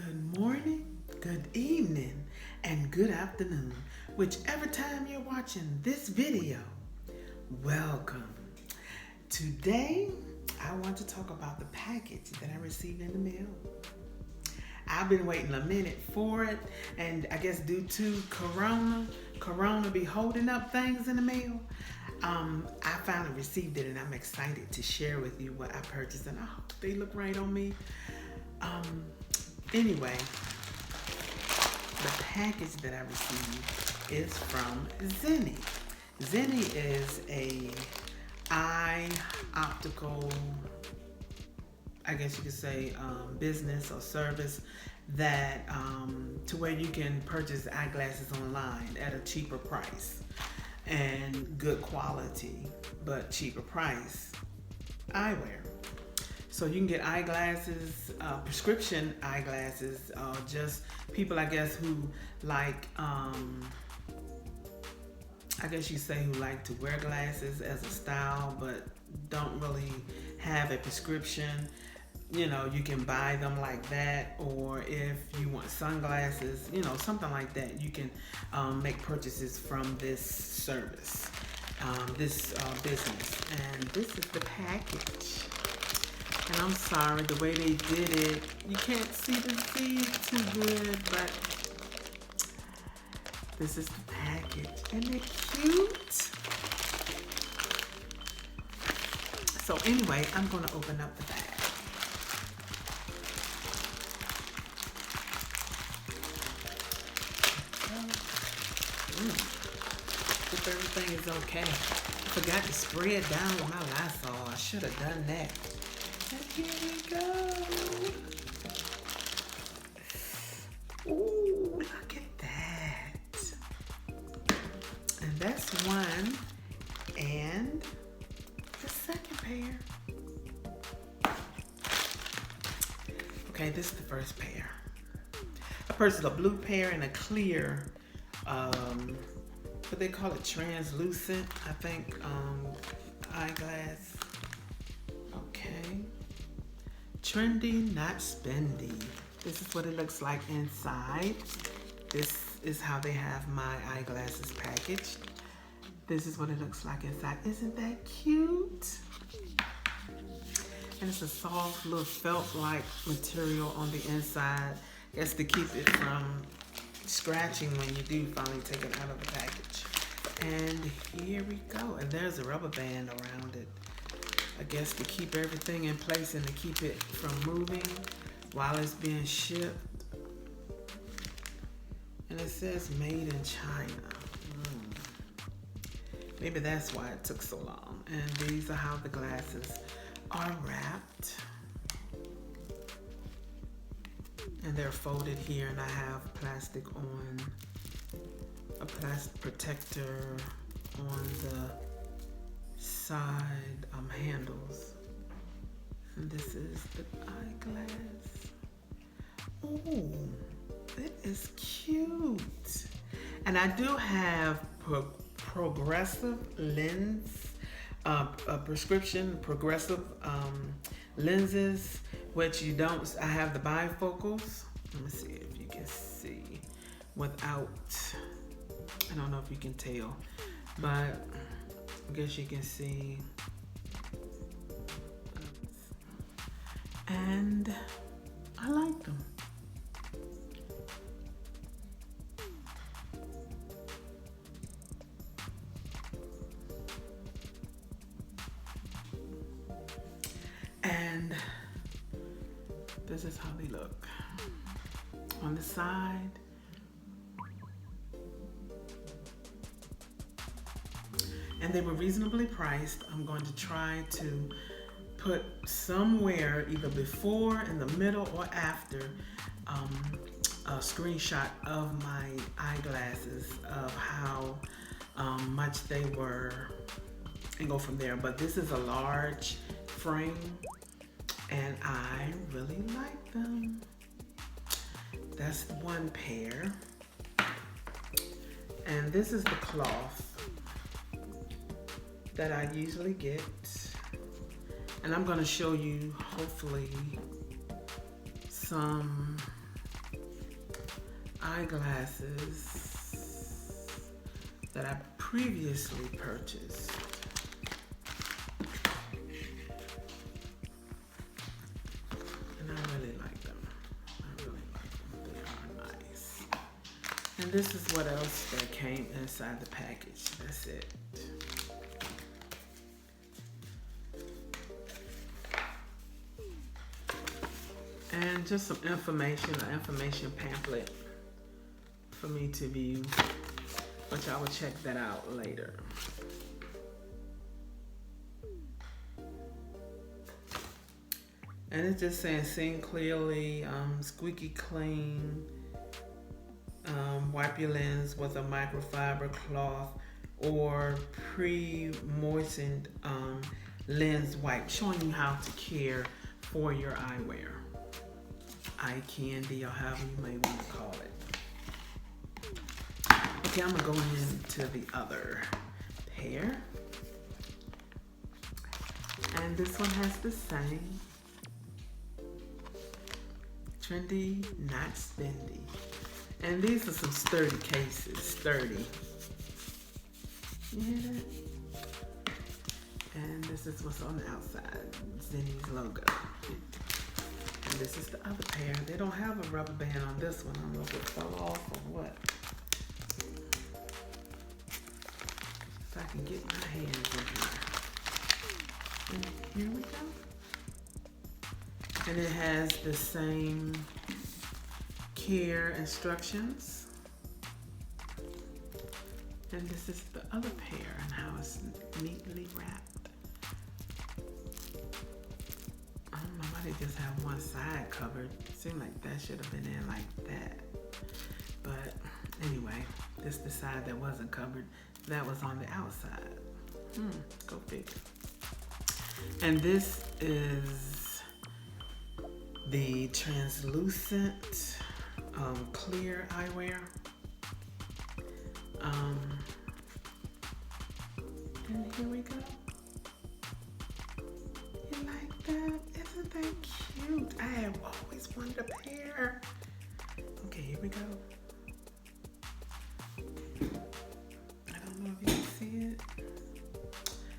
Good morning, good evening, and good afternoon, whichever time you're watching this video. Welcome. Today, I want to talk about the package that I received in the mail. I've been waiting a minute for it, and I guess due to Corona be holding up things in the mail. I finally received it, and I'm excited to share with you what I purchased, and I hope they look right on me. Anyway, the package that I received is from Zenni. Zenni is a eye optical, I guess you could say, business or service that to where you can purchase eyeglasses online at a cheaper price and good quality, but cheaper price eyewear. So you can get eyeglasses, prescription eyeglasses, just people, I guess, who like, I guess you say who like to wear glasses as a style, but don't really have a prescription. You know, you can buy them like that, or if you want sunglasses, you know, something like that, you can make purchases from this service, this business. And this is the package. And I'm sorry, the way they did it, you can't see the feed too good, but this is the package. Isn't it cute? So anyway, I'm going to open up the bag. Hope everything is okay. I forgot to spray it down with my Lysol. I should have done that. And here we go. Ooh, look at that. And that's one. And the second pair. Okay, this is the first pair. I purchased a blue pair and a clear, what they call it, translucent, I think, eyeglass. Okay. Trendy, not spendy. This is what it looks like inside. This is how they have my eyeglasses packaged. This is what it looks like inside. Isn't that cute? And it's a soft little felt-like material on the inside. That's to keep it from scratching when you do finally take it out of the package. And here we go. And there's a rubber band around it, I guess, to keep everything in place and to keep it from moving while it's being shipped. And it says made in China. Maybe that's why it took so long. And these are how the glasses are wrapped. And they're folded here, and I have plastic on, a plastic protector on the side handles. And this is the eyeglass. Oh, it is cute. And I do have progressive lens, prescription progressive lenses, which you don't. I have the bifocals. Let me see if you can see without. I don't know if you can tell, but I guess you can see. And I like them. And this is how they look on the side. And they were reasonably priced. I'm going to try to put somewhere, either before, in the middle, or after, a screenshot of my eyeglasses of how much they were, and go from there. But this is a large frame, and I really like them. That's one pair. And this is the cloth that I usually get. And I'm gonna show you, hopefully, some eyeglasses that I previously purchased. And I really like them. They are nice. And this is what else that came inside the package. That's it. And just some information, an information pamphlet for me to view, which I will check that out later. And it's just saying, sing clearly, squeaky clean, wipe your lens with a microfiber cloth or pre-moistened lens wipe, showing you how to care for your eyewear. Eye candy, or however you may want to call it. Okay, I'm gonna go into the other pair. And this one has the same. Trendy, not spendy. And these are some sturdy cases, sturdy. You hear that? And this is what's on the outside, Zenni's logo. And this is the other pair. They don't have a rubber band on this one. I don't know if it fell off or what. If I can get my hands in here. And here we go. And it has the same care instructions. And this is the other pair and how it's neatly wrapped. I don't know why they just have one side covered. Seemed like that should have been in like that. But anyway, this is the side that wasn't covered. That was on the outside. Go figure. And this is the translucent clear eyewear. And here we go. You like that? Isn't that cute? I have always wanted a pair. Okay, here we go. I don't know if you can see it,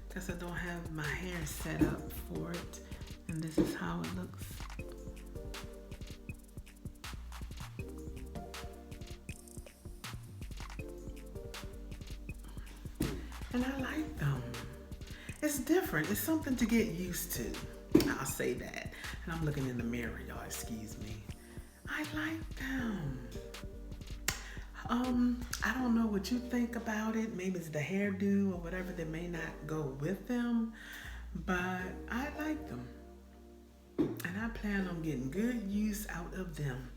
because I don't have my hair set up for it. And this is how it looks. And I like them. It's different. It's something to get used to. I'll say that. And I'm looking in the mirror, y'all. Excuse me. I like them. I don't know what you think about it. Maybe it's the hairdo or whatever that may not go with them. But I like them. And I plan on getting good use out of them.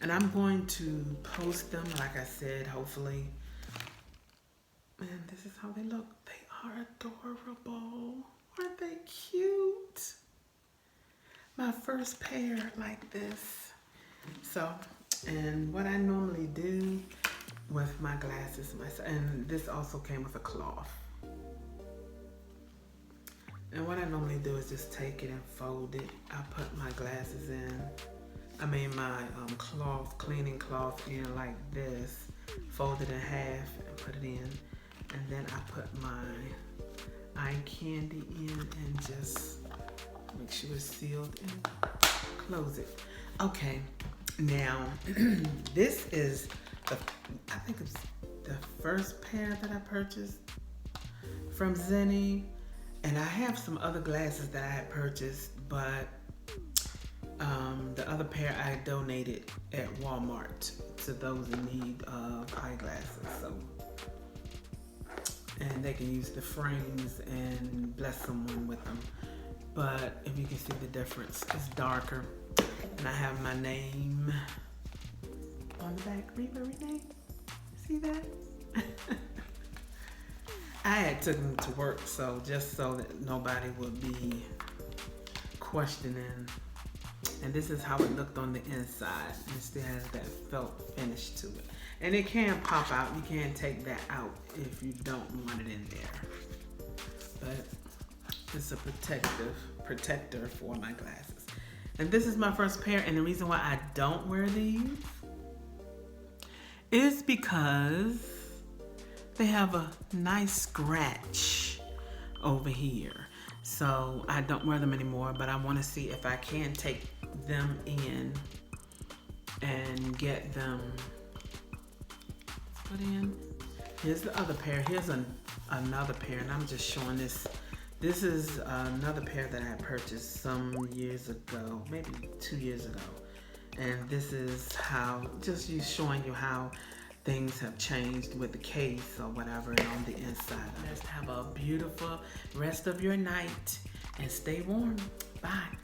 And I'm going to post them, like I said, hopefully. And this is how they look. They are adorable. Aren't they cute? My first pair like this. So, and what I normally do with my glasses, and this also came with a cloth. And what I normally do is just take it and fold it. I put my glasses in. My cloth, cleaning cloth in like this. Fold it in half and put it in. And then I put my eye candy in and just make sure it's sealed and close it. Okay, now this is I think it's the first pair that I purchased from Zenni. And I have some other glasses that I had purchased, but the other pair I donated at Walmart to those in need of eyeglasses. So, and they can use the frames and bless someone with them. But if you can see the difference, it's darker. And I have my name on the back. Read my name. See that? I had took them to work, so just so that nobody would be questioning. And this is how it looked on the inside. It still has that felt finish to it. And it can pop out. You can take that out if you don't want it in there. But it's a protector for my glasses. And this is my first pair, and the reason why I don't wear these is because they have a nice scratch over here. So I don't wear them anymore, but I want to see if I can take them in and get them put in. Here's the other pair. Here's another pair, and I'm just showing this. This is another pair that I purchased some years ago, maybe 2 years ago. And this is how, just showing you how things have changed with the case or whatever and on the inside. Just have a beautiful rest of your night and stay warm. Bye.